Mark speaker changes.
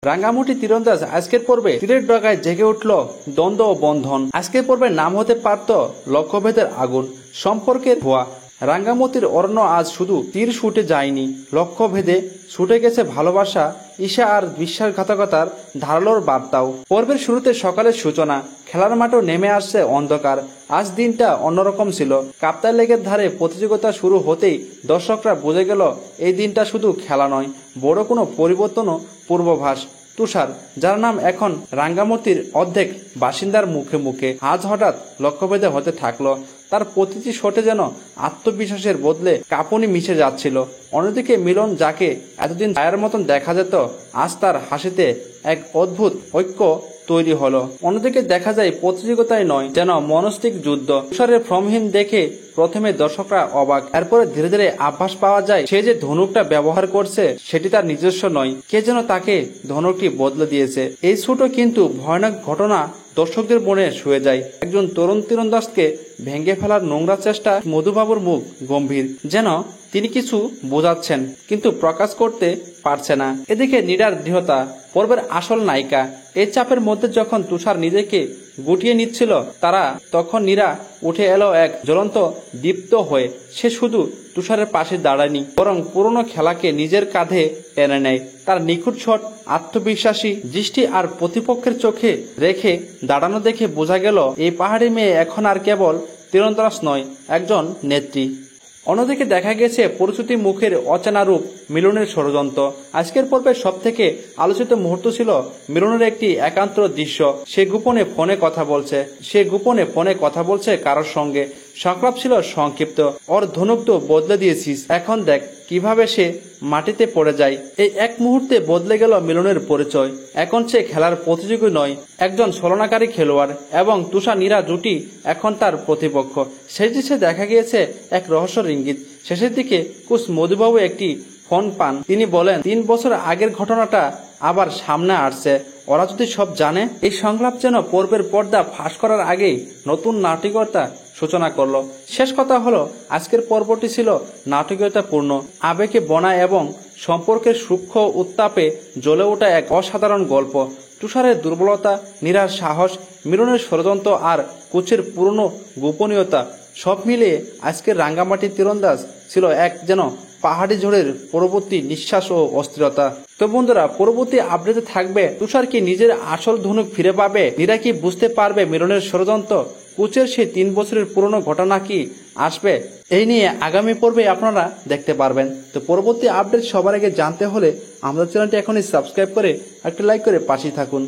Speaker 1: রাঙ্গামাটি তীরন্দাজ আজকের পর্বে তীরের ডগায় জেগে উঠল দ্বন্দ্ব ও বন্ধন। আজকের পর্বের নাম হতে পারত লক্ষ্যভেদের আগুন, সম্পর্কের ধোঁয়া। রাঙ্গামাটির অরণ্য আজ শুধু তীর ছুটে যায়নি, লক্ষ্যভেদে ছুটে গেছে ভালোবাসা, ঈশা আর বিশ্বাসঘাতকতার ধারালোর বার্তাও। পর্বের শুরুতে সকালের সূচনা, খেলার মাঠও নেমে আসছে অন্ধকার। আজ দিনটা অন্যরকম ছিল। কাপ্তাই লেকের ধারে প্রতিযোগিতা শুরু হতেই দর্শকরা বুঝে গেল এই দিনটা শুধু খেলা নয়, বড় কোনো পরিবর্তনও পূর্বাভাস। তুষার, যার নাম এখন রাঙ্গামাটির অর্ধেক বাসিন্দার মুখে মুখে, আজ হঠাৎ লক্ষ্যভেদে হতে থাকলো। তার প্রতিটি শটে যেন আত্মবিশ্বাসের বদলে কাঁপুনি মিশে যাচ্ছিল। অন্যদিকে মিলন, যাকে এতদিন ছায়ার মতন দেখা যেত, আজ তার হাসিতে এক অদ্ভুত ঐক্য তৈরি হলো। অন্যদিকে দেখা যায় প্রতিযোগিতায় নয়, যেন মনস্তিক যুদ্ধ। তুষারের ফর্মহীন দেখে প্রথমে দর্শকরা অবাক, এরপরে ধীরে ধীরে আভাস পাওয়া যায় সে যে ধনুকটা ব্যবহার করছে সেটি তার নিজস্ব নয়, কে যেন তাকে ধনুকটি বদলে দিয়েছে। এই ছোট কিন্তু ভয়ানক ঘটনা দর্শকদের মনে শুয়ে যায়। একজন তরুণ তীরন্দাজকে ভেঙে ফেলার নোংরা চেষ্টা। মধুবাবুর মুখ গম্ভীর, যেন তিনি কিছু বোঝাচ্ছেন কিন্তু প্রকাশ করতে পারছে না। এদিকে নীরার দৃঢ়তা, পর্বের আসল নায়িকা। এই চাপের মধ্যে যখন তুষার নিজেকে গুটিয়ে নিচ্ছিল তখন নীরা উঠে এলো এক জ্বলন্ত দীপ্ত হয়ে। সে শুধু তুষারের পাশে দাঁড়ায়নি, বরং পুরনো খেলাকে নিজের কাঁধে টেনে নেয়। তার নিখুঁত শট, আত্মবিশ্বাসী দৃষ্টি আর প্রতিপক্ষের চোখে রেখে দাঁড়ানো দেখে বোঝা গেল এই পাহাড়ি মেয়ে এখন আর কেবল তীরন্দাজ নয়, একজন নেত্রী। অন্যদিকে দেখা গেছে পরিচিতি মুখের অচেনা রূপ, মিলনের ষড়যন্ত্র। আজকের পর্বের সব থেকে আলোচিত মুহূর্ত ছিল মিলনের একটি একান্ত দৃশ্য। সে গোপনে ফোনে কথা বলছে কারোর সঙ্গে। সংলাপ ছিল সংক্ষিপ্ত, ওর ধনুক তো বদলে দিয়েছিস, এখন দেখ কিভাবে সে মাটিতে পড়ে যায়। এই এক মুহূর্তে বদলে গেল মিলনের পরিচয়। এখন সে খেলার প্রতিযোগী নয়, একজন ছলনাকারী খেলোয়াড়। এবং তুষার নীরা জুটি এখন তার প্রতিপক্ষ। সেই দৃশ্যে দেখা গিয়েছে এক রহস্যের ইঙ্গিত। শেষের দিকে কোচ মধুবাবু একটি ফোন পান। তিনি বলেন 3 বছর আগের ঘটনাটা আবার সামনে আসছে, ওরা যদি সব জানে। এই সংলাপ যেন পর্বের পর্দা ফাঁস করার আগেই নতুন নাটকীয়তা সূচনা করলো। শেষ কথা হলো, আজকের পর্বটি ছিল নাটকীয়তাপূর্ণ, আবেগে বনা এবং সম্পর্কের সূক্ষ্ম উত্তাপে জ্বলে ওঠা এক অসাধারণ গল্প। তুষারের দুর্বলতা, নীরার সাহস, মিলনের ষড়যন্ত্র আর কোচের পুরনো গোপনীয়তা, সব মিলিয়ে আজকের রাঙ্গামাটি তীরন্দাজ ছিল এক যেন পাহাড়ি ঝড়ের পরবর্তী নিঃশ্বাস ও অস্থিরতা। তো বন্ধুরা, পরবর্তী আপডেটে থাকবে তুষার কি নিজের আসল ধনুক ফিরে পাবে, নীরা কি বুঝতে পারবে মিলনের ষড়যন্ত্র, কোচের সেই 3 বছরের পুরনো ঘটনা কি আসবে, এই নিয়ে আগামী পর্বে আপনারা দেখতে পারবেন। তো পরবর্তী আপডেট সবার আগে জানতে হলে আমাদের চ্যানেলটি এখনই সাবস্ক্রাইব করে একটা লাইক করে পাশে থাকুন।